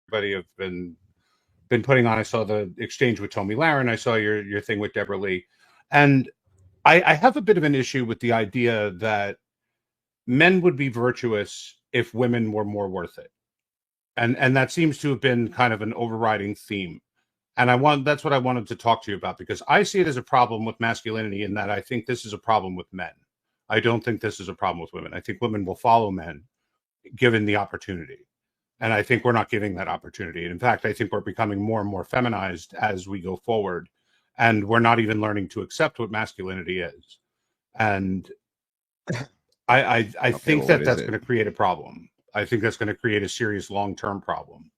everybody have been putting on. I saw the exchange with Tommy Lahren. I saw your thing with Deborah Lee, and I have a bit of an issue with the idea that men would be virtuous if women were more worth it, and that seems to have been kind of an overriding theme. And that's what I wanted to talk to you about, because I see it as a problem with masculinity, in that I think this is a problem with men. I don't think this is a problem with women. I think women will follow men given the opportunity. And I think we're not giving that opportunity. And in fact, I think we're becoming more and more feminized as we go forward. And we're not even learning to accept what masculinity is. And I Okay, think well, that what that's is going it? to create a problem. I think that's going to create a serious long-term problem.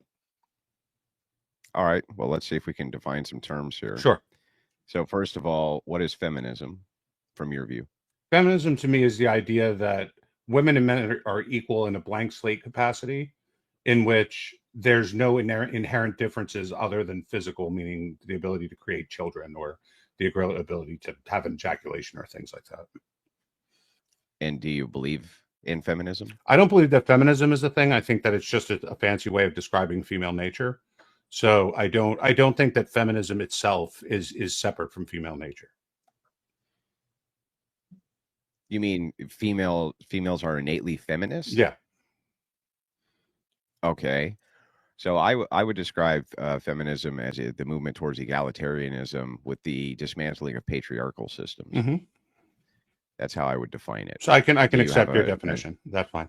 All right. Well, let's see if we can define some terms here. Sure. So, first of all, what is feminism from your view? Feminism to me is the idea that women and men are equal in a blank slate capacity, in which there's no inherent differences other than physical, meaning the ability to create children or the ability to have an ejaculation or things like that. And do you believe in feminism? I don't believe that feminism is a thing. I think that it's just a fancy way of describing female nature. So I don't think that feminism itself is separate from female nature. You mean females are innately feminist? Yeah. Okay. So I would describe feminism as the movement towards egalitarianism with the dismantling of patriarchal systems. Mm-hmm. That's how I would define it. So I can Do you accept have your definition. That's fine.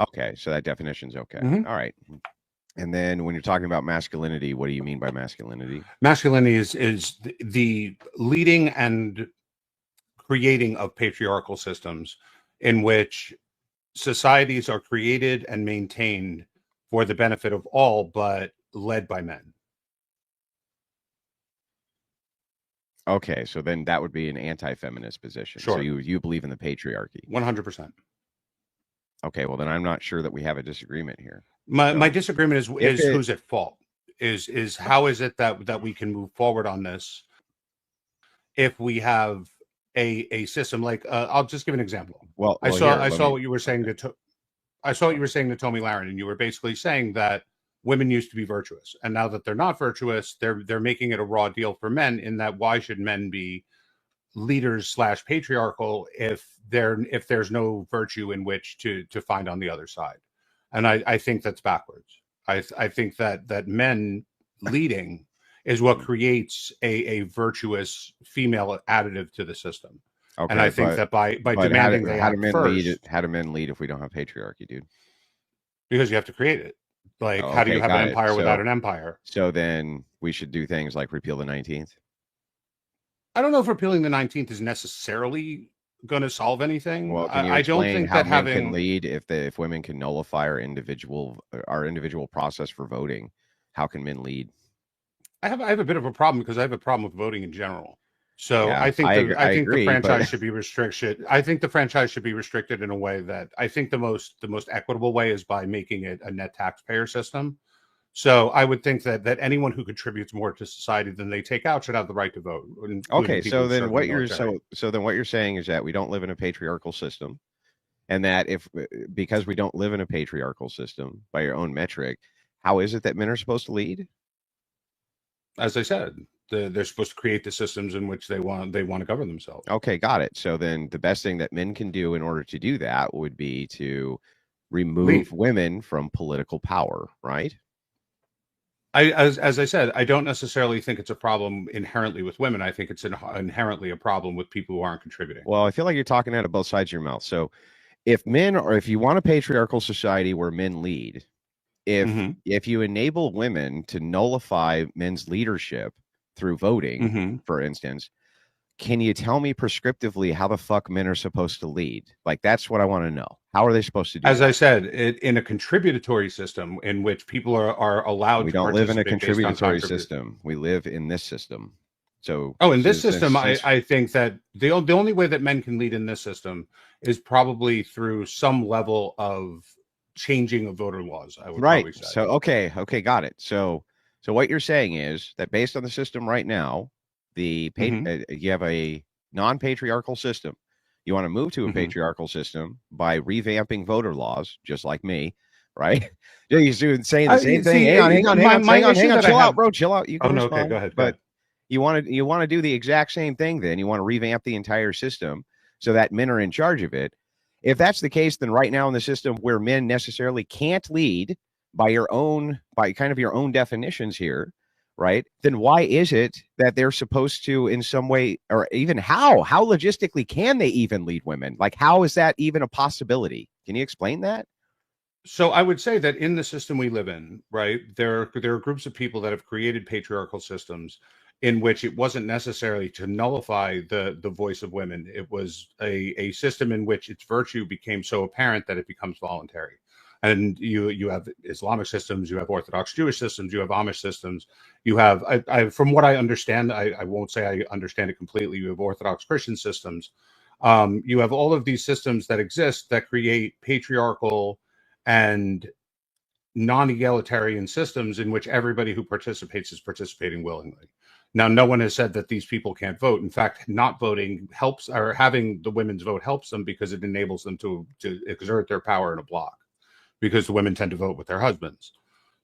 Okay, so that definition's okay. Mhm. All right. And then when you're talking about masculinity, what do you mean by masculinity? Masculinity is the leading and creating of patriarchal systems, in which societies are created and maintained for the benefit of all, but led by men. Okay, so then that would be an anti-feminist position. So Sure. you believe in the patriarchy. 100%. Okay, well then I'm not sure that we have a disagreement here. My So disagreement if is it who's at fault. Is how is it that we can move forward on this if we have a system like, I'll just give an example. well I well saw here, I let saw me what you were saying okay. I saw what you were saying to Tommy Lahren, and you were basically saying that women used to be virtuous, and now that they're not virtuous, they're making it a raw deal for men. In that, why should men be leaders slash patriarchal if there's no virtue in which to find on the other side? And I think that's backwards. I think that men leading is what Mhm. creates a virtuous female additive to the system. And Okay, I think that by but demanding they how do act men lead it? first, How do men lead if we don't have patriarchy, dude? because you have to create it. Like, Oh, how do you okay, have an got it. empire without an empire? So then we should do things like repeal the 19th. I don't know if repealing the 19th is necessarily going to solve anything. Well, can you I don't explain think how that men can having lead if women can nullify our individual process for voting? How can men lead? I have a bit of a problem, because I have a problem with voting in general. So Yeah, I I think the agree, but franchise should be restricted. I think the franchise should be restricted in a way that I think the most equitable way is by making it a net taxpayer system. So I would think that anyone who contributes more to society than they take out should have the right to vote, including okay. people So who then serve in the what you're military. so then what you're saying is that we don't live in a patriarchal system, and that if because we don't live in a patriarchal system by your own metric, how is it that men are supposed to lead? As I said, they're supposed to create the systems in which they want to govern themselves. Okay, got it. So then the best thing that men can do in order to do that would be to remove Lead. women from political power, right? As I said, I don't necessarily think it's a problem inherently with women. I think it's inherently a problem with people who aren't contributing. Well, I feel like you're talking out of both sides of your mouth. So if you want a patriarchal society where men lead, Mm-hmm. if you enable women to nullify men's leadership through voting, Mm-hmm. for instance, can you tell me prescriptively how the fuck men are supposed to lead? Like that's what I want to know. How are they supposed to do As I that? said, in a contributory system in which people are allowed We to don't live in a participate based on contributory contribution. system. We live in this system. So Oh, in this since system, since I think that the only way that men can lead in this system is probably through some level of changing of voter laws, I would right. probably say. So okay, got it. So what you're saying is that based on the system right now, Mm-hmm. you have a non-patriarchal system. You want to move to a Mm-hmm. patriarchal system by revamping voter laws, just like me, right? Yeah, he's saying the same thing. See, Hang on, my issue that I chill out, have. bro, chill out. You Oh can no, okay, respond, go ahead, go but ahead. you want to do the exact same thing. Then you want to revamp the entire system so that men are in charge of it. If that's the case, then right now in the system where men necessarily can't lead by kind of your own definitions here, right? Then why is it that they're supposed to in some way, or even how logistically can they even lead women? Like, how is that even a possibility? Can you explain that? So I would say that in the system we live in, right, there are groups of people that have created patriarchal systems in which it wasn't necessarily to nullify the voice of women. It was a system in which its virtue became so apparent that it becomes voluntary. And you have Islamic systems, you have Orthodox Jewish systems, you have Amish systems, you have from what I understand, I won't say I understand it completely. You have Orthodox Christian systems. You have all of these systems that exist that create patriarchal and non-egalitarian systems in which everybody who participates is participating willingly. Now, no one has said that these people can't vote. In fact, not voting helps, or having the women's vote helps them because it enables them to exert their power in a block, because the women tend to vote with their husbands.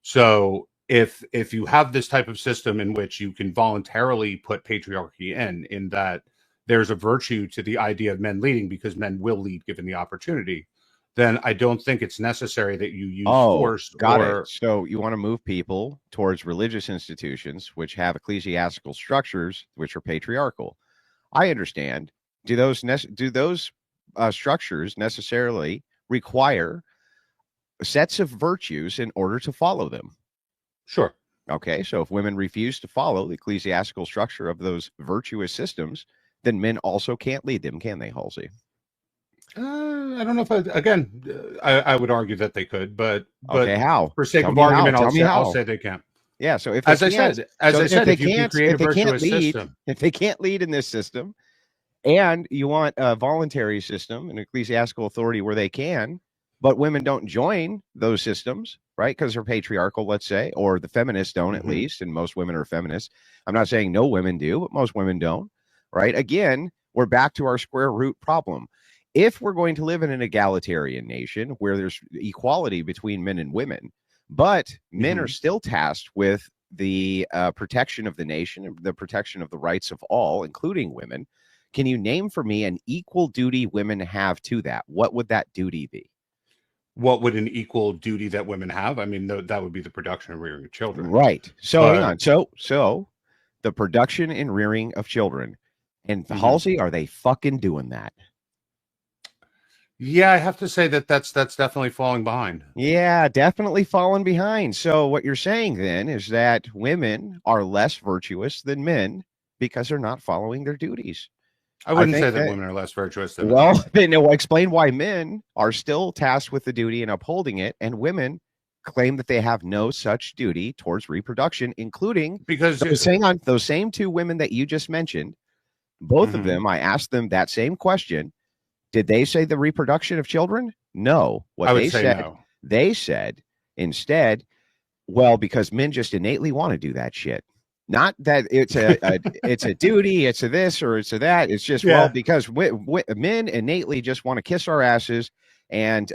So if you have this type of system in which you can voluntarily put patriarchy in that there's a virtue to the idea of men leading because men will lead given the opportunity, then I don't think it's necessary that you use Oh, force got it. or So you want to move people towards religious institutions which have ecclesiastical structures which are patriarchal. I understand. Do those structures necessarily require sets of virtues in order to follow them? sure. Okay, so if women refuse to follow the ecclesiastical structure of those virtuous systems, then men also can't lead them, can they, Halsey? I don't know if I would argue that they could, but Okay, how? for sake Tell of me how. argument, Tell me I'll how. say they can't. Yeah, so if they As I can't, said, as I said, if you can create a if they can't virtuous lead, system, if they can't lead in this system, and you want a voluntary system, an ecclesiastical authority where they can, but women don't join those systems, right? Because they're patriarchal, let's say, or the feminists don't, at mhm. least, and most women are feminists. I'm not saying no women do, but most women don't, right? Again, we're back to our square root problem. If we're going to live in an egalitarian nation where there's equality between men and women, but men are Mhm. still tasked with the protection of the nation, the protection of the rights of all, including women, can you name for me an equal duty women have to that? What would that duty be? What would an equal duty that women have? I mean, that would be the production and rearing of children. Right. So hang But on. So the production and rearing of children. And mhm. Halsey, are they fucking doing that? Yeah, I have to say that that's definitely falling behind. Yeah, definitely falling behind. So what you're saying then is that women are less virtuous than men because they're not following their duties. I I wouldn't say think that that women are less virtuous than men. well, then explain why men are still tasked with the duty and upholding it, and women claim that they have no such duty towards reproduction, including Because hang on, those same two women that you just mentioned. Both of mhm, them, I asked them that same question. Did they say the reproduction of children? No. I What would say no. they said instead, well, because men just innately want to do that shit. Not that it's it's a duty, it's a this or it's a that. It's just well Yeah. because men innately just want to kiss our asses and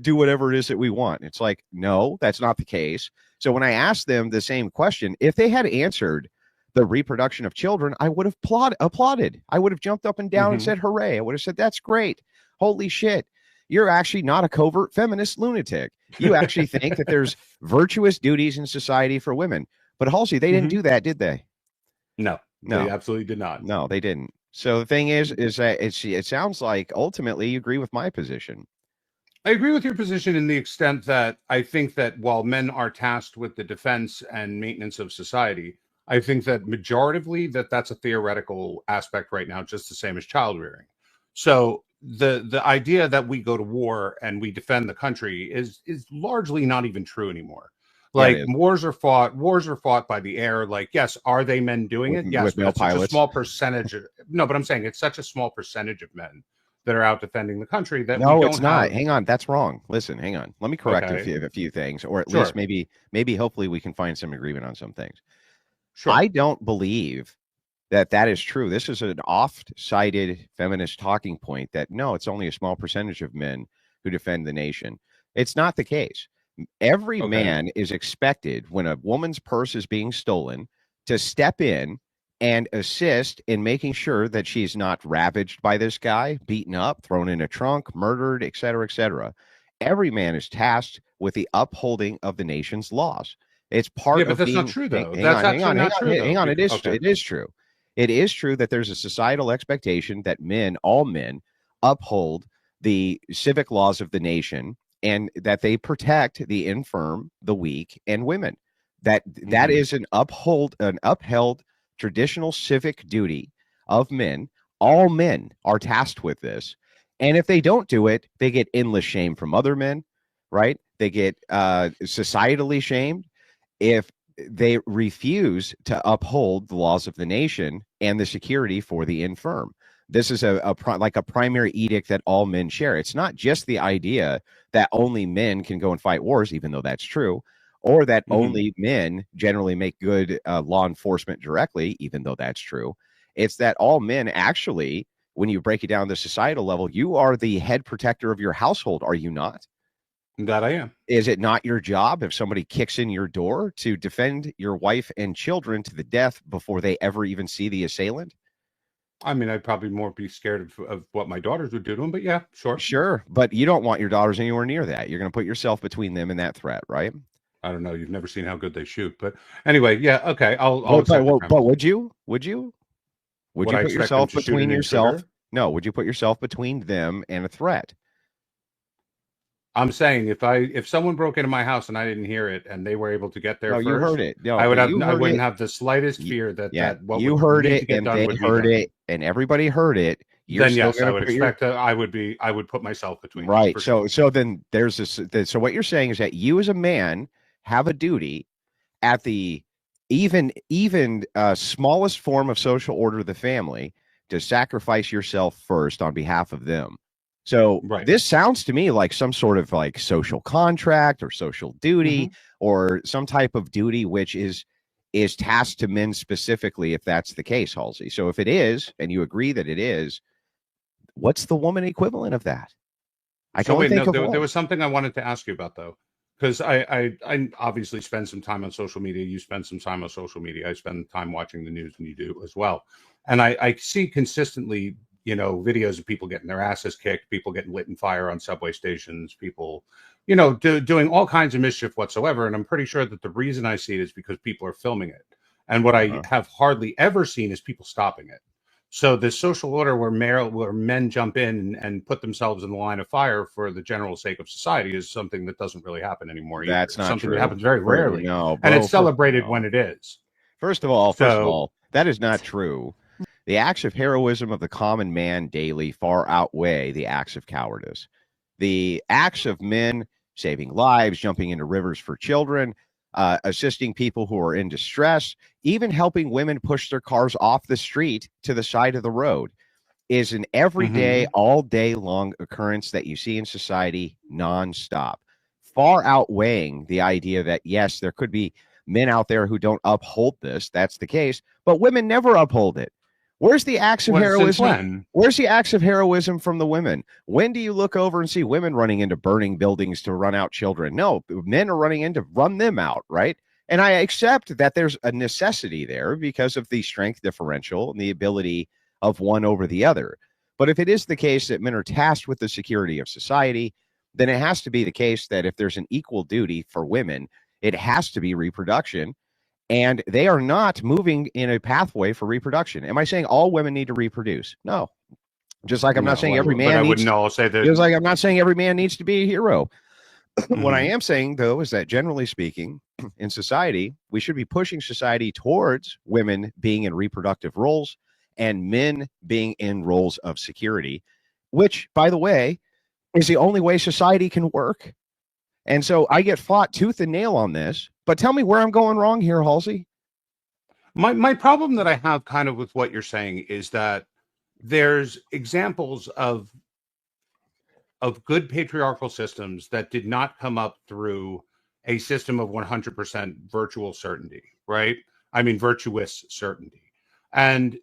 do whatever it is that we want. It's like no, that's not the case. So when I asked them the same question, if they had answered the reproduction of children, I would have applauded. I would have jumped up and down and Mhm. said hooray. I would have said that's great. Holy shit. You're actually not a covert feminist lunatic. You actually think that there's virtuous duties in society for women. But Halsey, they didn't Mhm. do that, did they? No, they No, absolutely did not. no, they didn't. So the thing is that it sounds like ultimately you agree with my position. I agree with your position in the extent that I think that while men are tasked with the defense and maintenance of society, I think that majoritively that's a theoretical aspect right now, just the same as child rearing. So the idea that we go to war and we defend the country is largely not even true anymore. Yeah, it Like is wars are fought by the air. Like, yes, are they men doing it? Yes, with but male it's such a pilots. small percentage. No, but I'm saying it's such a small percentage of men that are out defending the country that we No, it's don't not. have. Hang on, that's wrong. Listen, hang on. Let me correct Okay, a few things, or at least sure, maybe hopefully we can find some agreement on some things. sure. I don't believe that is true. This is an oft-cited feminist talking point that no, it's only a small percentage of men who defend the nation. It's not the case. Every Okay. man is expected, when a woman's purse is being stolen, to step in and assist in making sure that she's not ravaged by this guy, beaten up, thrown in a trunk, murdered, et cetera, et cetera. Every man is tasked with the upholding of the nation's laws. It's Yeah, part but of that's not being. true, Hang, though. hang That's on, hang actually on, hang not on, true, though. hang on. It is. Okay. It is true. It is true that there's a societal expectation that men, all men, uphold the civic laws of the nation and that they protect the infirm, the weak, and women. That Mhm. is an upheld traditional civic duty of men. All men are tasked with this, and if they don't do it, they get endless shame from other men. Right? They get societally shamed if they refuse to uphold the laws of the nation and the security for the infirm. This is like a primary edict that all men share. It's not just the idea that only men can go and fight wars, even though that's true, or that Mhm. only men generally make good law enforcement directly, even though that's true. It's that all men actually, when you break it down to the societal level, you are the head protector of your household, are you not? That I am. Is it not your job, if somebody kicks in your door, to defend your wife and children to the death before they ever even see the assailant? I mean, I'd probably more be scared of what my daughters would do to them, but yeah, sure. Sure, but you don't want your daughters anywhere near that. You're going to put yourself between them and that threat, right? I don't know. You've never seen how good they shoot, but anyway, yeah, okay. I'll But accept the but premise. would you? Would you? Would Would you I put expect them yourself to shoot between an yourself? intruder? No. Would you put yourself between them and a threat? I'm saying if someone broke into my house and I didn't hear it and they were able to get there No, you heard first, it. No, but you I heard wouldn't it. have the slightest Y- fear that Yeah, what you would heard need it, to get and done they would be heard done. it, and everybody heard it. You're Then still yes, going I to would put your expect I would put myself between them right. for sure. So then there's this. So what you're saying is that you, as a man, have a duty at the even smallest form of social order of the family to sacrifice yourself first on behalf of them. So Right. this sounds to me like some sort of like social contract or social Hmm. duty or some type of duty which is tasked to men specifically, if that's the case, Halsey. So if it is, and you agree that it is, what's the woman equivalent of that? I can So only wait, think no, of there one. was something I wanted to ask you about though, because I obviously spend some time on social media. You spend some time on social media. I spend time watching the news, and you do as well. And I see consistently, videos of people getting their asses kicked, people getting lit in fire on subway stations, people, doing all kinds of mischief whatsoever. And I'm pretty sure that the reason I see it is because people are filming it. And what I Uh-huh. have hardly ever seen is people stopping it. So this social order where men jump in and put themselves in the line of fire for the general sake of society is something that doesn't really happen anymore either. That's It's not something that true. happens very rarely, No, and it's bro. celebrated when No. it is. First of So, all, that is not true. The acts of heroism of the common man daily far outweigh the acts of cowardice. The acts of men saving lives, jumping into rivers for children, assisting people who are in distress, even helping women push their cars off the street to the side of the road is an everyday, mhm. all day long occurrence that you see in society nonstop, far outweighing the idea that, yes, there could be men out there who don't uphold this. That's the case, but women never uphold it. Where's the acts of Since heroism? when? Where's the acts of heroism from the women? When do you look over and see women running into burning buildings to run out children? No, men are running in to run them out, right? And I accept that there's a necessity there because of the strength differential and the ability of one over the other. But if it is the case that men are tasked with the security of society, then it has to be the case that if there's an equal duty for women, it has to be reproduction. And they are not moving in a pathway for reproduction. Am I saying all women need to reproduce? No. Just like I'm not No, saying every but man I wouldn't needs, know. I'll say that. just like I'm not saying every man needs to be a hero. What I Mhm. am saying, though, is that generally speaking, in society, we should be pushing society towards women being in reproductive roles and men being in roles of security, which, by the way, is the only way society can work. And so I get fought tooth and nail on this. But tell me where I'm going wrong here, Halsey. My problem that I have kind of with what you're saying is that there's examples of good patriarchal systems that did not come up through a system of 100% virtual certainty, right? I mean, virtuous certainty. And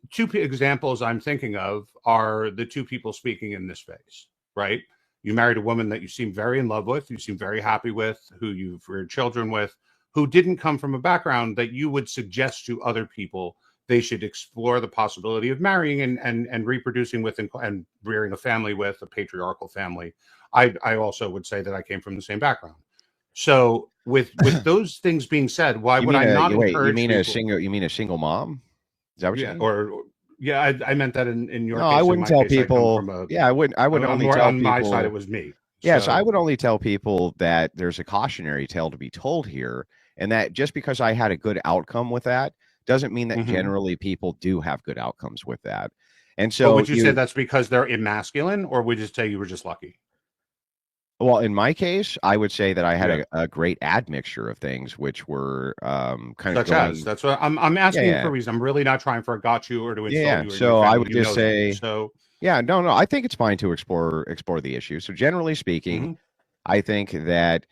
examples I'm thinking of are the two people speaking in this space, right? You married a woman that you seem very in love with, you seem very happy with, who you've reared children with, who didn't come from a background that you would suggest to other people they should explore the possibility of marrying and reproducing with and rearing a family with, a patriarchal family. I also would say that I came from the same background. So with those things being said, why You would mean I a not wait? You encourage mean a people? single? You mean a single mom? Is that what you Yeah, mean? or yeah, I meant that in your No, I case. In wouldn't my tell case, I come people. from a Yeah, I wouldn't. I would on only more tell on my side. It people. was me. Yes, I So would only tell people that there's a cautionary tale to be told here, and that just because I had a good outcome with that doesn't mean that mhm. generally people do have good outcomes with that. And But so would you say that's because they're emasculine, or would you say you were just lucky? well, in my case, I would say that I had Yeah. a great admixture of things, which were kind of Such as going. that's what I'm Yeah, asking for yeah, a reason. I'm really not trying for a got you or to yeah, insult yeah. you or your So I family. would You just know that. say, So yeah, no, no. I think it's fine to explore the issue. So generally speaking, mhm. I think that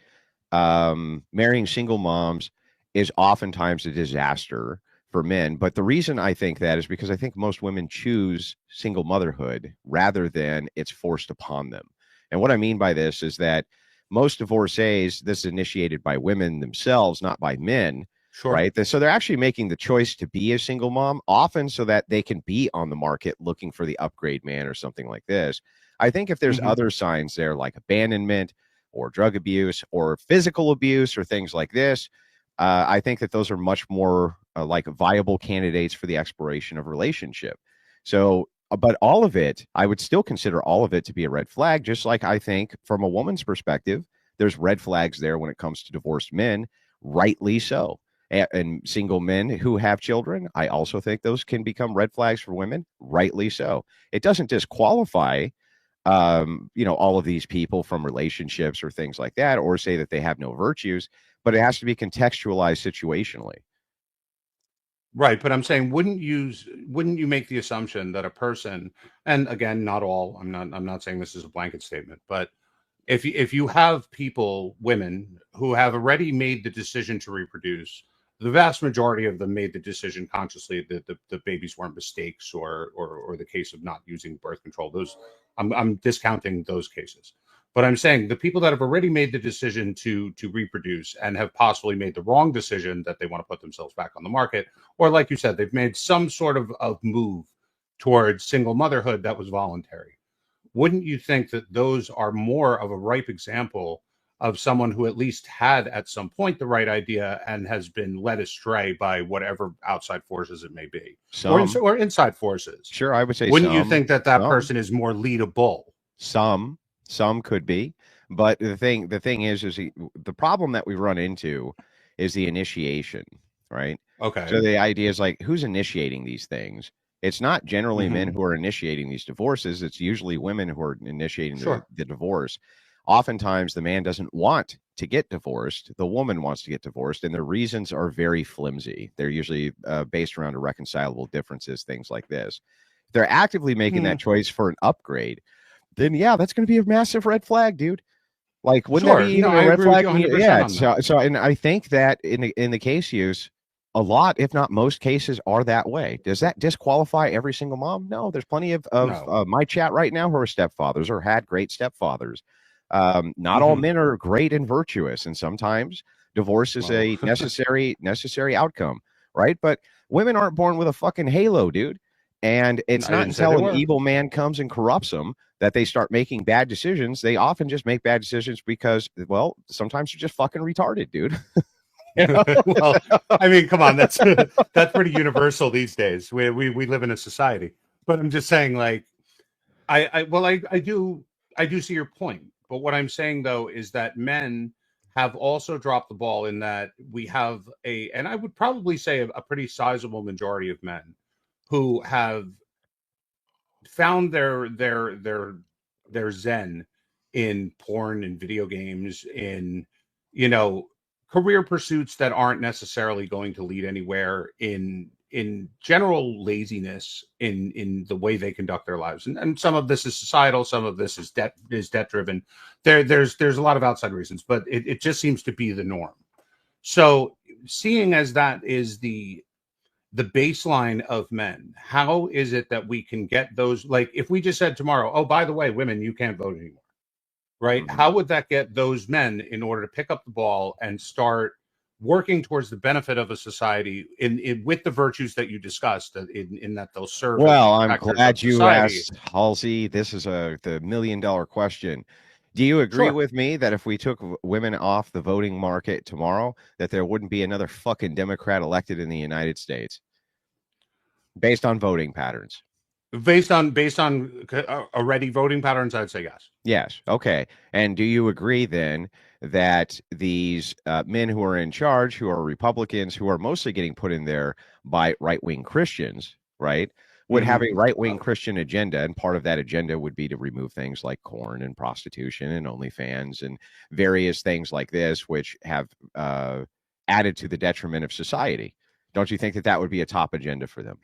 marrying single moms is oftentimes a disaster for men. But the reason I think that is because I think most women choose single motherhood rather than it's forced upon them. And what I mean by this is that most divorcees, this is initiated by women themselves, not by men, Sure. right? So they're actually making the choice to be a single mom, often so that they can be on the market looking for the upgrade man or something like this. I think if there's Hmm. other signs there like abandonment, or drug abuse or physical abuse or things like this, I think that those are much more like viable candidates for the exploration of relationship. So, but all of it, I would still consider all of it to be a red flag, just like I think from a woman's perspective, there's red flags there when it comes to divorced men, rightly so. And single men who have children, I also think those can become red flags for women, rightly so. It doesn't disqualify all of these people from relationships or things like that, or say that they have no virtues, but it has to be contextualized situationally. Right, but I'm saying wouldn't you make the assumption that a person, and again, not all, I'm not saying this is a blanket statement, but if you have people, women who have already made the decision to reproduce, the vast majority of them made the decision consciously that the babies weren't mistakes or the case of not using birth control. Those I'm discounting those cases. But I'm saying the people that have already made the decision to reproduce and have possibly made the wrong decision that they want to put themselves back on the market, or like you said, they've made some sort of move towards single motherhood that was voluntary. Wouldn't you think that those are more of a ripe example of someone who at least had at some point the right idea and has been led astray by whatever outside forces it may be, Some, or inside forces? sure, I would say Wouldn't you think that that some, person is more leadable? some, some could be, but the thing is the problem that we run into is the initiation, right? So Okay. the idea is like who's initiating these things? It's not generally men Hmm. who are initiating these divorces. It's usually women who are initiating Sure. the divorce. Oftentimes, the man doesn't want to get divorced. The woman wants to get divorced, and the reasons are very flimsy. They're usually based around irreconcilable differences, things like this. If they're actively making that Hmm. choice for an upgrade, then yeah, that's going to be a massive red flag, dude. Like, wouldn't that Sure. be No, even a I red agree with flag you when you 100% yeah, on that. and I think that in the case use, a lot, if not most cases are that way. Does that disqualify every single mom? No, there's plenty of No. my chat right now who are stepfathers or had great stepfathers. Not all Hmm. men are great and virtuous, and sometimes divorce is Well, a necessary outcome, right? But women aren't born with a fucking halo, dude. And it's I not didn't say they until an were. evil man comes and corrupts them that they start making bad decisions. They often just make bad decisions because, well, sometimes you're just fucking retarded, dude. You know? Well, I mean, come on, that's that's pretty universal these days. We live in a society, but I'm just saying, like, I do see your point, but what I'm saying though is that men have also dropped the ball in that we have and I would probably say a pretty sizable majority of men who have found their zen in porn and video games, in you know career pursuits that aren't necessarily going to lead anywhere, in general laziness in the way they conduct their lives, and some of this is societal, some of this is debt driven. There's a lot of outside reasons, but it just seems to be the norm. So seeing as that is the baseline of men, how is it that we can get those, like if we just said tomorrow, oh by the way, women, you can't vote anymore, right? Mhm. How would that get those men in order to pick up the ball and start working towards the benefit of a society in with the virtues that you discussed in that they'll serve as Well, I'm protectors of glad you society? asked, Halsey. This is the million-dollar question. Do you agree Sure. with me that if we took women off the voting market tomorrow, that there wouldn't be another fucking Democrat elected in the United States based on voting patterns? Based on already voting patterns, I'd say yes. Yes. Okay. And do you agree then that these men who are in charge, who are Republicans, who are mostly getting put in there by right wing Christians, right, would have a Hmm. right wing Christian agenda? And part of that agenda would be to remove things like corn and prostitution and OnlyFans and various things like this, which have added to the detriment of society. Don't you think that that would be a top agenda for them?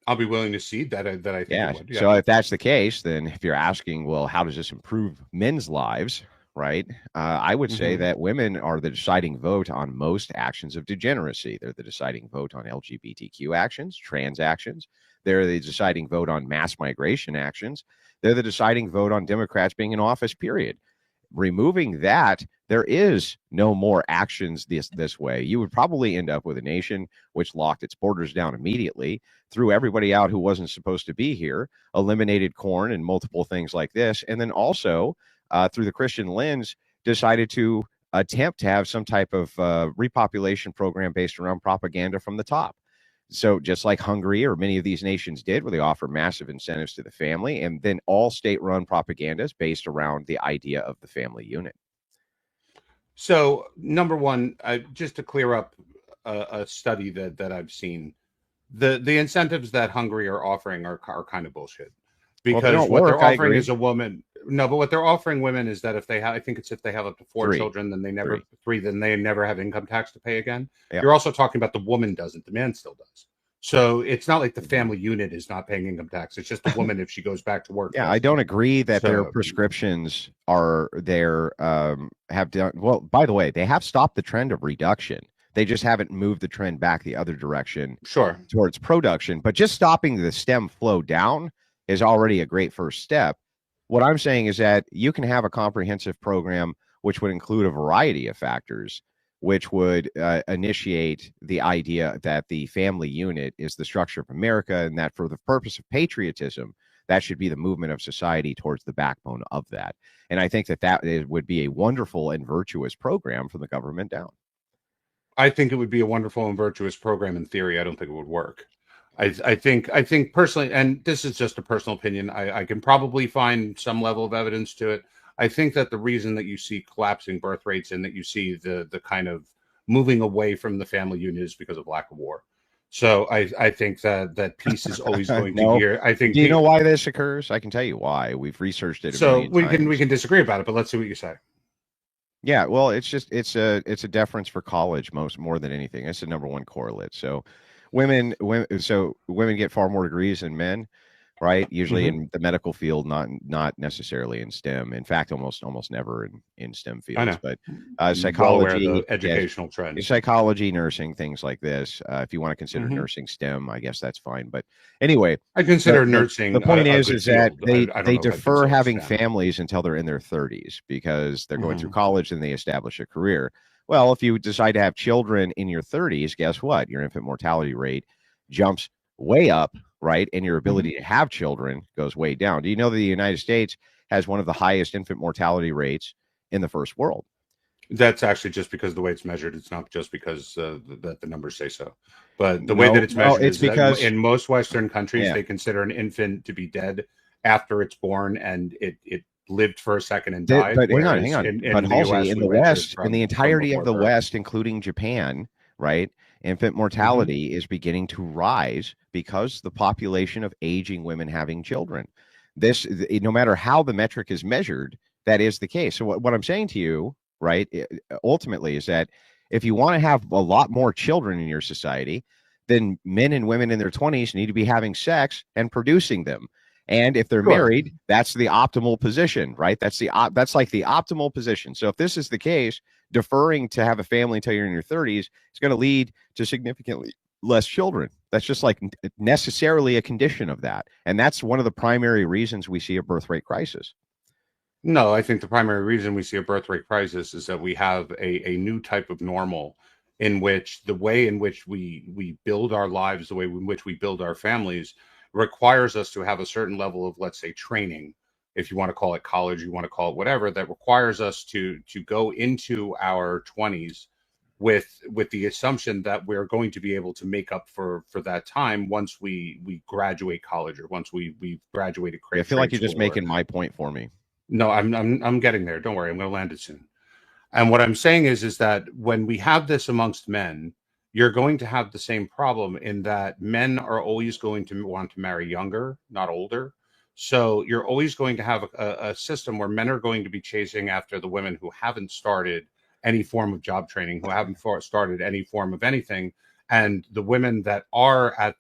I'll be willing to see that. I think it Yeah. would. So Yes. if that's the case, then if you're asking, well, how does this improve men's lives? Right. I would say Hmm. that women are the deciding vote on most actions of degeneracy. They're the deciding vote on LGBTQ actions, trans actions. They're the deciding vote on mass migration actions. They're the deciding vote on Democrats being in office, period. Removing that, there is no more actions this way. You would probably end up with a nation which locked its borders down immediately, threw everybody out who wasn't supposed to be here, eliminated corn and multiple things like this, and then also through the Christian lens decided to attempt to have some type of repopulation program based around propaganda from the top. So just like Hungary or many of these nations did, where they offer massive incentives to the family, and then all state-run propaganda is based around the idea of the family unit. So, number one, just to clear up a study that I've seen, the incentives that Hungary are offering are kind of bullshit, Well, they because don't what work. they're I offering agree. is a woman. No, but what they're offering women is that if they have, I think it's if they have up to four Three, children, then they never three. three, then they never have income tax to pay again. Yep. You're also talking about the woman doesn't, the man still does. So it's not like the Mhm. family unit is not paying income tax. It's just the woman, if she goes back to work, Yeah, I doesn't. don't agree that their So prescriptions are their have done well. By the way, they have stopped the trend of reduction. They just haven't moved the trend back the other direction sure. towards production. But just stopping the stem flow down is already a great first step. What I'm saying is that you can have a comprehensive program which would include a variety of factors, which would initiate the idea that the family unit is the structure of America, and that for the purpose of patriotism, that should be the movement of society towards the backbone of that. And I think that would be a wonderful and virtuous program from the government down. I think it would be a wonderful and virtuous program in theory. I don't think it would work. I think personally, and this is just a personal opinion, I can probably find some level of evidence to it. I think that the reason that you see collapsing birth rates and that you see the kind of moving away from the family unit is because of lack of war. So I think that peace is always going to No. gear. I think Do you know why this occurs? I can tell you why. We've researched it a so million times. we can disagree about it, but let's see what you say. Yeah, well, it's a deference for college more than anything. It's the number one correlate. So women get far more degrees than men, right? Usually Hmm. in the medical field, not necessarily in STEM. In fact, almost never in STEM I fields. know. But I'm well aware of the psychology, yes, educational trends. psychology, nursing, things like this. If you want to consider Hmm. nursing STEM, I guess that's fine. But anyway, I the consider the the nursing point a is good that field. I don't they know if I'd defer consider it having STEM. families until they're in their 30s because they're going through Hmm. college and they establish a career. Well, if you decide to have children in your 30s, guess what? Your infant mortality rate jumps way up, right? And your Hmm. ability to have children goes way down. Do you know that the United States has one of the highest infant mortality rates in the first world? That's actually just because the way it's measured. It's not just because that the numbers say so. But the way that No, it's no, measured it's is that because in most Western countries, yeah, they consider an infant to be dead after it's born and it lived for a second and That, died. but hang Whereas on. But in the Halsey, US, in we the measure it West, in the from entirety of before the birth. West, including Japan, right, infant Hmm. mortality is beginning to rise because the population of aging women having children. No matter how the metric is measured, that is the case. So what I'm saying to you, right, ultimately is that if you want to have a lot more children in your society, then men and women in their 20s need to be having sex and producing them. And if they're Sure. married, that's the optimal position, right? That's like the optimal position. So if this is the case, deferring to have a family until you're in your 30s is going to lead to significantly less children. That's just like necessarily a condition of that. And that's one of the primary reasons we see a birth rate crisis. No, I think the primary reason we see a birth rate crisis is that we have a new type of normal in which the way in which we build our lives, the way in which we build our families, requires us to have a certain level of, let's say, training, if you want to call it college, you want to call it whatever, that requires us to go into our 20s with the assumption that we're going to be able to make up for that time once we graduate college, or once we've graduated I feel like trade you're just school. making my point for me. No, I'm getting there. Don't worry, I'm going to land it soon. And what I'm saying is that when we have this amongst men, you're going to have the same problem in that men are always going to want to marry younger, not older. So you're always going to have a system where men are going to be chasing after the women who haven't started any form of job training, who haven't started any form of anything, and the women that are at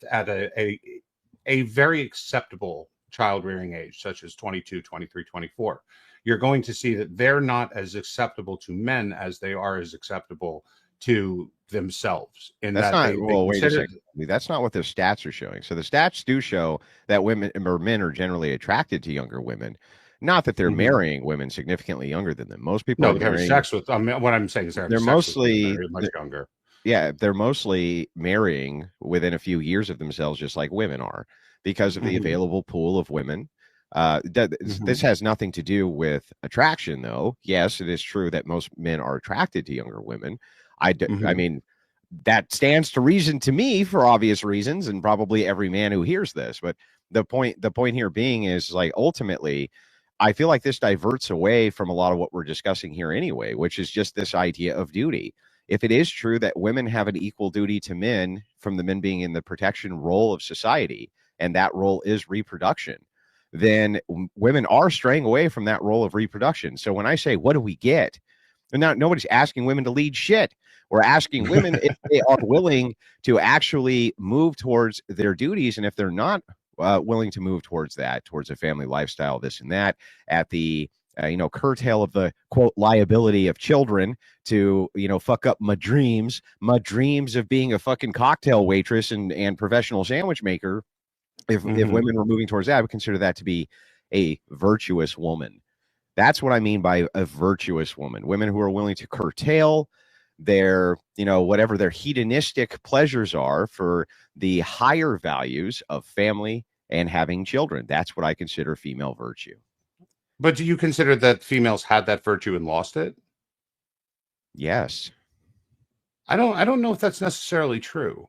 a very acceptable child rearing age, such as 22, 23, 24, you're going to see that they're not as acceptable to men as they are as acceptable to themselves. In That's that not, they well, wait a consider, second. That's not what the stats are showing. So the stats do show that women or men are generally attracted to younger women. Not that they're Mhm. marrying women significantly younger than them. Most people No, are they're having marrying, sex with. I mean, what I'm saying is they're having they're sex with women that mostly, are much younger. yeah, they're mostly marrying within a few years of themselves, just like women are, because of the Hmm. available pool of women. This Hmm. has nothing to do with attraction, though. Yes, it is true that most men are attracted to younger women. I Hmm. mean, that stands to reason to me for obvious reasons, and probably every man who hears this. But the point here being is, like, ultimately, I feel like this diverts away from a lot of what we're discussing here anyway, which is just this idea of duty. If it is true that women have an equal duty to men from the men being in the protection role of society, and that role is reproduction, then women are straying away from that role of reproduction. So when I say, what do we get? And now nobody's asking women to lead shit. We're asking women if they are willing to actually move towards their duties. And if they're not willing to move towards that, towards a family lifestyle, this and that, at the curtail of the quote liability of children to fuck up my dreams of being a fucking cocktail waitress and professional sandwich maker. If Hmm. women were moving towards that, I would consider that to be a virtuous woman. That's what I mean by a virtuous woman. Women who are willing to curtail their, whatever their hedonistic pleasures are for the higher values of family and having children. That's what I consider female virtue. But do you consider that females had that virtue and lost it? Yes. I don't know if that's necessarily true.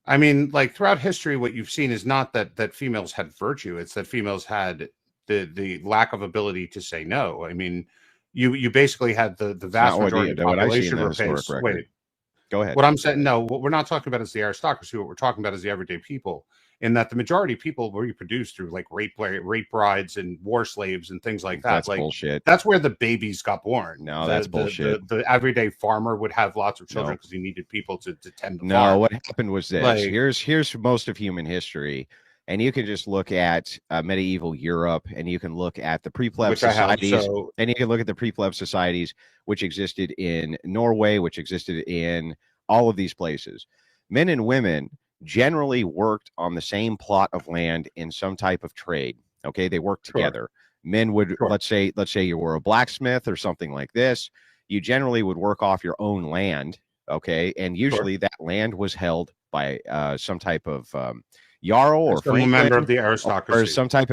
I mean, like throughout history, what you've seen is not that females had virtue; it's that females had the lack of ability to say no. I mean, you basically had the It's not vast what majority of the what I see in population the historic replace. record. Wait, Go ahead. what I'm saying, no, what we're not talking about is the aristocracy. What we're talking about is the everyday people. In that the majority of people were reproduced through like rape brides and war slaves and things like that. That's Like bullshit. that's where the babies got born. No, that's The bullshit. everyday farmer would have lots of children No. because he needed people to tend the No, farm. what happened was this. Like, Here's most of human history, and you can just look at medieval Europe, and you can look at the pre-pleb which I have. societies, So and you can look at the pre-pleb societies which existed in Norway, which existed in all of these places. Men and women generally worked on the same plot of land in some type of trade. Okay, they worked sure, together. Men would, sure, let's say you were a blacksmith or something like this. You generally would work off your own land. Okay, and sure. usually that land was held by some type of jarl or As a member of franklin, the or aristocracy. some type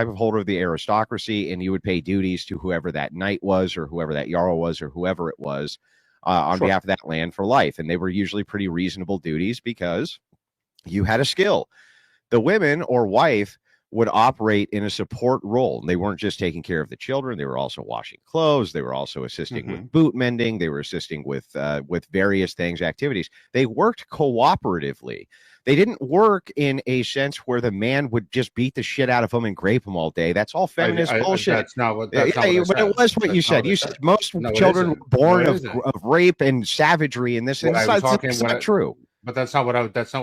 of holder of the aristocracy, and you would pay duties to whoever that knight was, or whoever that jarl was, or whoever it was, on Sure. behalf of that land for life. And they were usually pretty reasonable duties because you had a skill. The women or wife would operate in a support role. They weren't just taking care of the children; they were also washing clothes. They were also assisting Hmm. with boot mending. They were assisting with various things, activities. They worked cooperatively. They didn't work in a sense where the man would just beat the shit out of them and grape them all day. That's all feminist bullshit. That's not what Yeah, I but it said. was what you That's not said. what I You said. said most No, it children were isn't. No, born it of, isn't. of rape and savagery, and this. And What I was talking, it's not true. but that's not what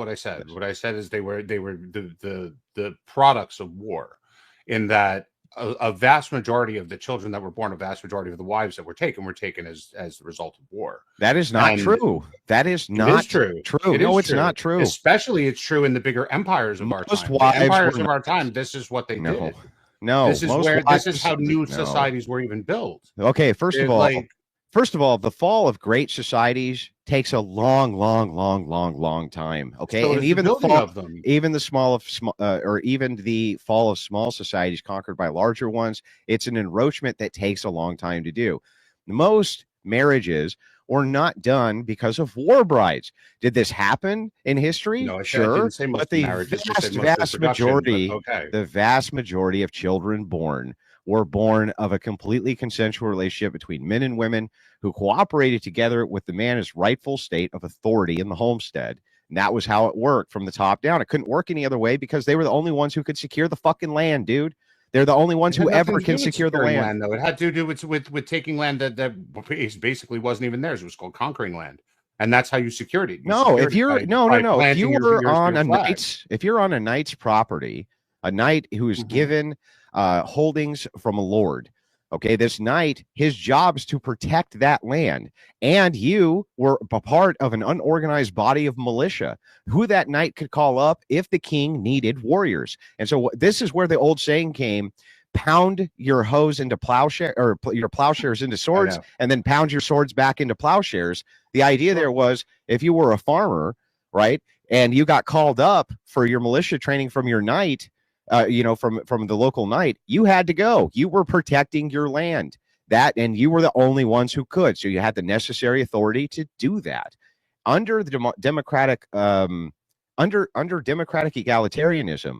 I said. What I said is they were the products of war, in that a vast majority of the children that were born, a vast majority of the wives that were taken as the result of war. That is not And true. That is it is not true. true. It No, is it's true. not true. Especially it's true in the bigger empires of our Most time. The wives were empires of not. our time, this is what they No, did. No, This is most where black this is how new no. societies were even built. Okay, first of all, Like, the fall of great societies takes a long time. Okay, so and is the even the building fall, of them. even the small of or even the fall of small societies conquered by larger ones, it's an encroachment that takes a long time to do. Most marriages were not done because of war brides. Did this happen in history? No, I Sure, didn't say most but of the the marriages. I said most vast reproduction, but majority, okay. the vast majority of children born were born of a completely consensual relationship between men and women who cooperated together with the man's rightful state of authority in the homestead. And that was how it worked from the top down. It couldn't work any other way because they were the only ones who could secure the fucking land, dude. They're the only ones It had who nothing ever to can do with secure the securing land. land, though. It had to do with taking land that basically wasn't even theirs. It was called conquering land, and that's how you secured it. You No, secured if it you're by, no, no, by no. If you planting were on your a flag. knight's, if you're on a knight's property, a knight who is given holdings from a lord. Okay, this knight, his job is to protect that land. And you were a part of an unorganized body of militia who that knight could call up if the king needed warriors. And so this is where the old saying came: pound your hoes into plowshare, or your plowshares into swords, and then pound your swords back into plowshares. The idea there was, if you were a farmer, right, and you got called up for your militia training from your knight, from the local knight, you had to go. You were protecting your land. And you were the only ones who could. So you had the necessary authority to do that. Under the democratic egalitarianism,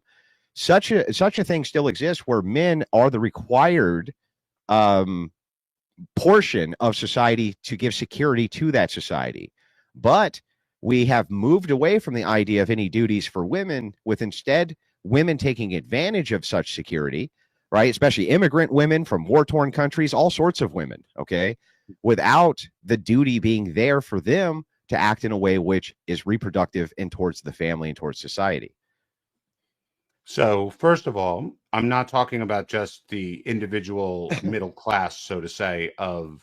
such a thing still exists, where men are the required portion of society to give security to that society. But we have moved away from the idea of any duties for women, with instead women taking advantage of such security, right? Especially immigrant women from war-torn countries, all sorts of women, okay? Without the duty being there for them to act in a way which is reproductive and towards the family and towards society. So, first of all, I'm not talking about just the individual middle class, so to say, of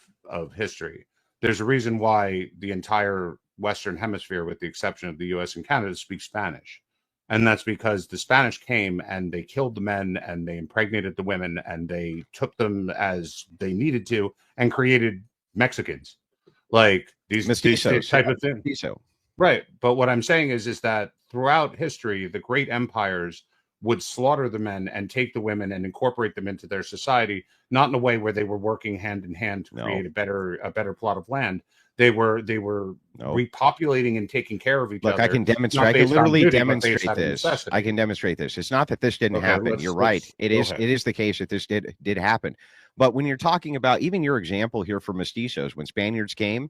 history. There's a reason why the entire Western Hemisphere, with the exception of the US and Canada, speaks Spanish. And that's because the Spanish came and they killed the men and they impregnated the women and they took them as they needed to and created Mexicans. Like these type of thing. Right. But what I'm saying is that throughout history, the great empires would slaughter the men and take the women and incorporate them into their society, not in a way where they were working hand in hand to create a better plot of land. They were repopulating and taking care of each other. Look, I can demonstrate. I can literally demonstrate this. I can demonstrate this. It's not that this didn't happen. You're right. It is the case that this did happen. But when you're talking about even your example here for mestizos, when Spaniards came,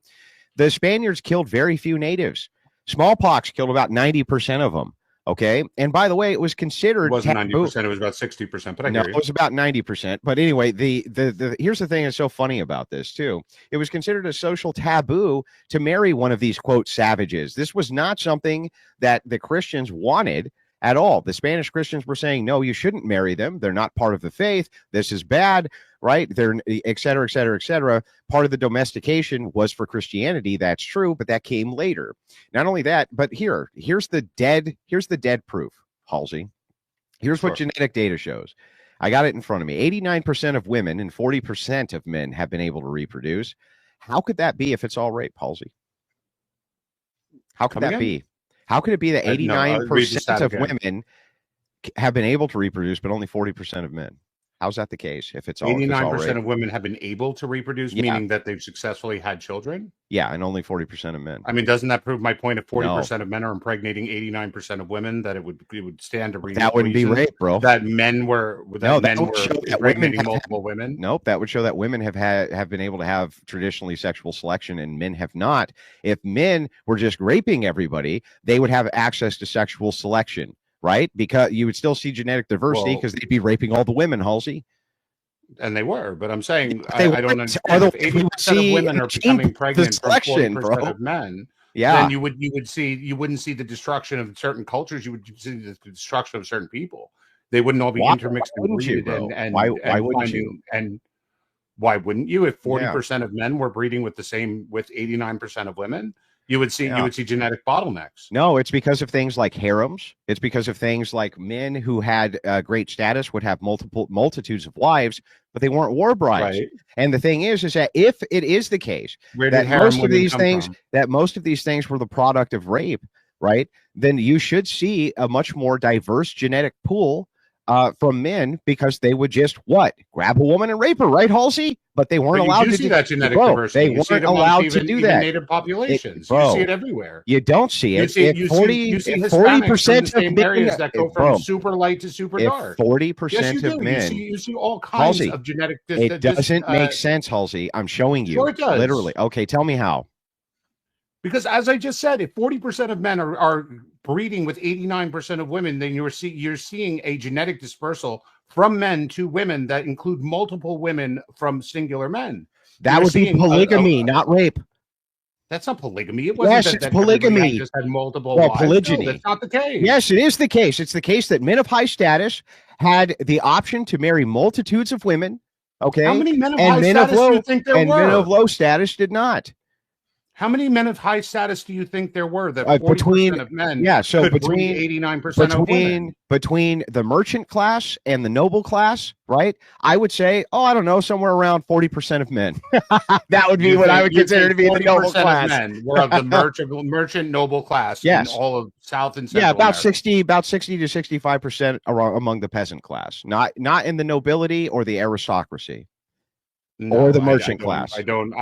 the Spaniards killed very few natives. Smallpox killed about 90% of them. Okay. And by the way, it was considered, it wasn't 90%, it was about 60%, but it was about 90%. But anyway, the here's the thing that's so funny about this too. It was considered a social taboo to marry one of these, quote, savages. This was not something that the Christians wanted at all. The Spanish Christians were saying, no, you shouldn't marry them. They're not part of the faith. This is bad, right? They're et cetera, et cetera, et cetera. Part of the domestication was for Christianity. That's true, but that came later. Not only that, but here's the dead proof, Halsey. Here's what genetic data shows. I got it in front of me. 89% of women and 40% of men have been able to reproduce. How could that be if it's all rape, Halsey? How could that be? How could it be that 89% of women have been able to reproduce, but only 40% of men? How's that the case? If it's all 89% of women have been able to reproduce, meaning that they've successfully had children? Yeah, and only 40% of men. I mean, doesn't that prove my point? If 40% of men are impregnating 89% of women, that it would stand to reason. That wouldn't be rape, bro. That men were impregnating multiple women. Nope, that would show that women have been able to have traditionally sexual selection and men have not. If men were just raping everybody, they would have access to sexual selection. Right? Because you would still see genetic diversity because they'd be raping all the women, Halsey. And they were, but I'm saying I don't understand. If 80% of women are becoming pregnant from 40% of men, then you wouldn't see the destruction of certain cultures. You would see the destruction of certain people. They wouldn't all be intermixed and breeded. Why wouldn't you? And why wouldn't you? If 40% of men were breeding with 89% of women, You would see genetic bottlenecks. No, it's because of things like harems. It's because of things like men who had great status would have multitudes of wives, but they weren't war brides. Right. And the thing is that if it is the case Where that did harem most of women these come things from? that most of these things were the product of rape, right? Then you should see a much more diverse genetic pool from men, because they would just grab a woman and rape her, right, Halsey? But they weren't But you allowed do to see that genetic bro. diversity. They You see it weren't amongst allowed to even do that. native populations. You Bro, see it everywhere. you don't see it. You see Hispanics from the same areas that go from super light to super dark. 40% Yes, you of do. men, You see all kinds Halsey, of genetic. it doesn't make sense, Halsey. I'm showing you. Sure it does. Literally. Okay, tell me how. Because as I just said, if 40% of men are breeding with 89% of women, then you're seeing a genetic dispersal from men to women that include multiple women from singular men. That would be polygamy, not rape. That's not polygamy. It wasn't it's polygamy. Just had multiple wives. Polygyny. No, that's not the case. Yes, it is the case. It's the case that men of high status had the option to marry multitudes of women. Okay. How many men of high status do you think there were? And men of low status did not. How many men of high status do you think there were that 40% of men could breed 89% of women? Between the merchant class and the noble class, right? I would say, I don't know, somewhere around 40% of men. That would be what I would consider to be the noble class. Of men were of the merchant noble class in all of South and Central about America. about 60 to 65% among the peasant class, not in the nobility or the aristocracy. Or the merchant class. I don't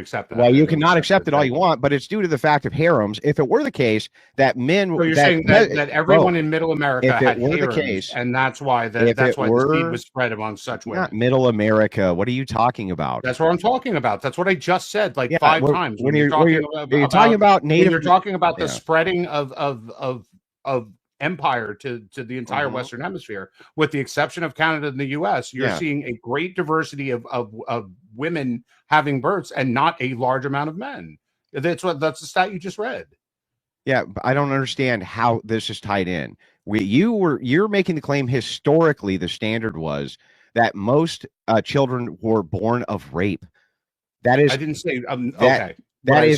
accept that. Well, you cannot accept it all you want, but it's due to the fact of harems. If it were the case that men, so you're saying that everyone in Middle America had harems, the case, and that's why the seed was spread among such women. Not Middle America. What are you talking about? That's what I'm talking about. That's what I just said 5 times. When you're talking about native, when you're talking about the spreading of empire to the entire Western Hemisphere, with the exception of Canada and the U.S., you're seeing a great diversity of women having births and not a large amount of men. That's the stat you just read. Yeah, but I don't understand how this is tied in. You're making the claim historically the standard was that most children were born of rape. That is, I didn't say okay. That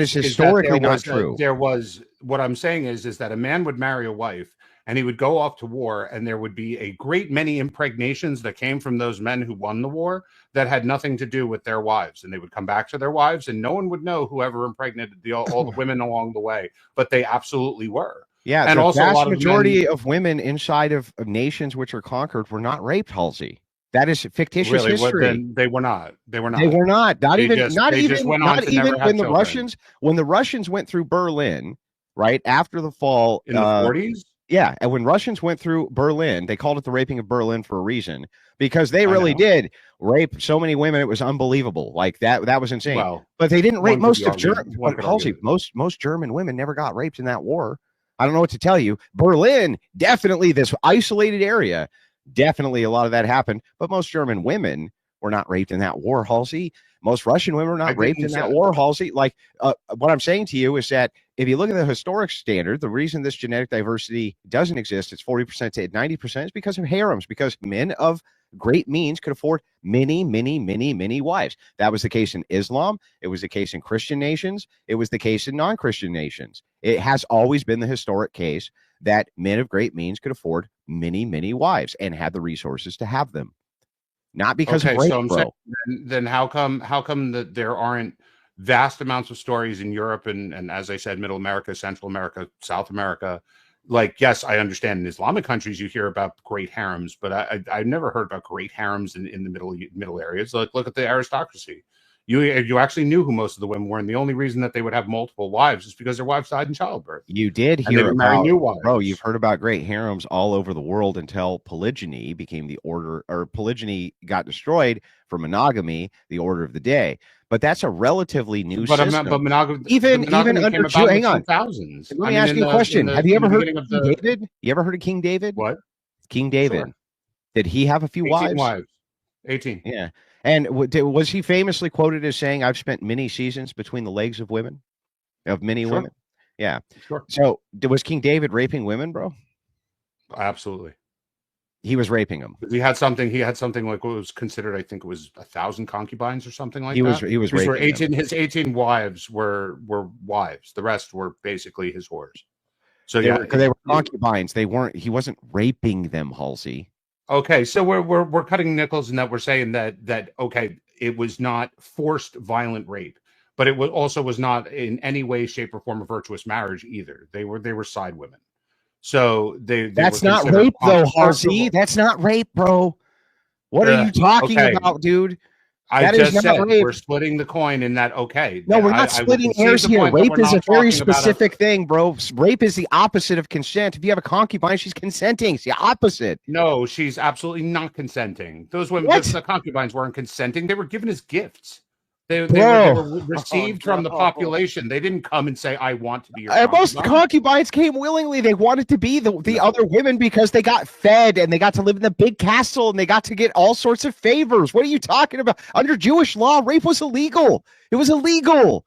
is historically not true. There was, what I'm saying is that a man would marry a wife and he would go off to war, and there would be a great many impregnations that came from those men who won the war that had nothing to do with their wives, and they would come back to their wives, and no one would know whoever impregnated all the women along the way, but they absolutely were. Yeah, and the also vast majority of women inside of nations which are conquered were not raped, Halsey. That is fictitious history. They were not. They were not. They were not. Not even when the Russians went through Berlin, right after the fall in the 40s. Yeah, and when Russians went through Berlin, they called it the raping of Berlin for a reason, because they really did rape so many women. It was unbelievable. Like that was insane. Well, but they didn't rape most of German. Halsey, most German women never got raped in that war. I don't know what to tell you. Berlin, definitely this isolated area. Definitely a lot of that happened, but most German women were not raped in that war, Halsey. Most Russian women were not raped in that war, Halsey. Like what I'm saying to you is that if you look at the historic standard, the reason this genetic diversity doesn't exist, it's 40% to 90%, is because of harems, because men of great means could afford many, many, many, many wives. That was the case in Islam. It was the case in Christian nations. It was the case in non-Christian nations. It has always been the historic case that men of great means could afford many, many wives and had the resources to have them. Not because of rape, bro. Then how come that there aren't vast amounts of stories in Europe and as I said, Middle America, Central America, South America? Like, yes, I understand in Islamic countries you hear about great harems, but I've never heard about great harems in the middle areas. Like, look at the aristocracy. You actually knew who most of the women were, and the only reason that they would have multiple wives is because their wives died in childbirth. You did hear about new wives. Bro, you've heard about great harems all over the world until polygyny became the order, or polygyny got destroyed for monogamy, the order of the day. But that's a relatively new system. But monogamy, even under hang on. Thousands. Let me ask you a question. Have you ever heard of King David? You ever heard of King David? What? King David. Sure. Did he have a few 18 wives? 18. Yeah. And was he famously quoted as saying, "I've spent many seasons between the legs of women, of many women"? Yeah. Sure. So was King David raping women, bro? Absolutely. He was raping them. He had something like what was considered, I think it was 1,000 concubines or something like that. He was raping 18 his 18 wives were wives. The rest were basically his whores. So they were concubines. He wasn't raping them, Halsey. Okay, so we're cutting nickels in that we're saying that okay, it was not forced violent rape, but it was not in any way, shape, or form a virtuous marriage either. They were side women. So that's not rape though, Halsey. That's not rape, bro. What are you talking about, dude? I just said we're splitting the coin in that. Okay, no, we're not splitting hairs here. Rape is a very specific thing, bro. Rape is the opposite of consent. If you have a concubine, she's consenting. It's the opposite. No, she's absolutely not consenting. Those women, the concubines, weren't consenting. They were given as gifts. They were received from the population. They didn't come and say, "I want to be your concubine." Most concubines came willingly. They wanted to be the other women because they got fed and they got to live in the big castle and they got to get all sorts of favors. What are you talking about? Under Jewish law, rape was illegal. It was illegal.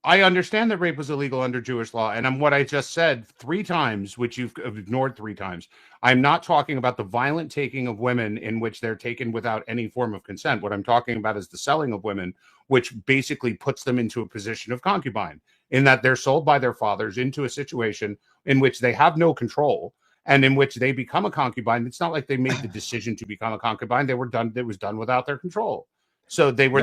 I understand that rape was illegal under Jewish law, and what I just said 3 times, which you've ignored 3 times. I'm not talking about the violent taking of women in which they're taken without any form of consent. What I'm talking about is the selling of women, which basically puts them into a position of concubine, in that they're sold by their fathers into a situation in which they have no control and in which they become a concubine. It's not like they made the decision to become a concubine. It was done without their control. So they were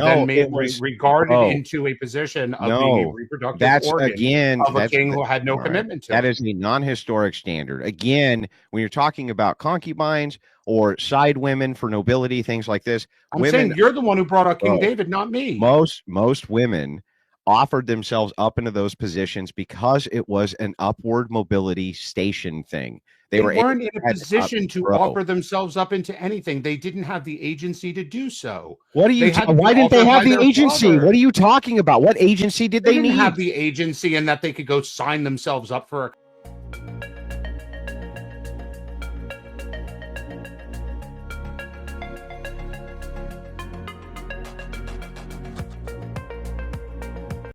regarded into a position of being a reproductive organ of a king who had no commitment to it. That is a non-historic standard. Again, when you're talking about concubines or side women for nobility, things like this, I'm saying you're the one who brought up King David, not me. Most women offered themselves up into those positions because it was an upward mobility station thing. They weren't in a position to offer themselves up into anything. They didn't have the agency to do so. What are you? Why didn't they have the agency? What are you talking about? What agency did they need? Have the agency in that they could go sign themselves up for a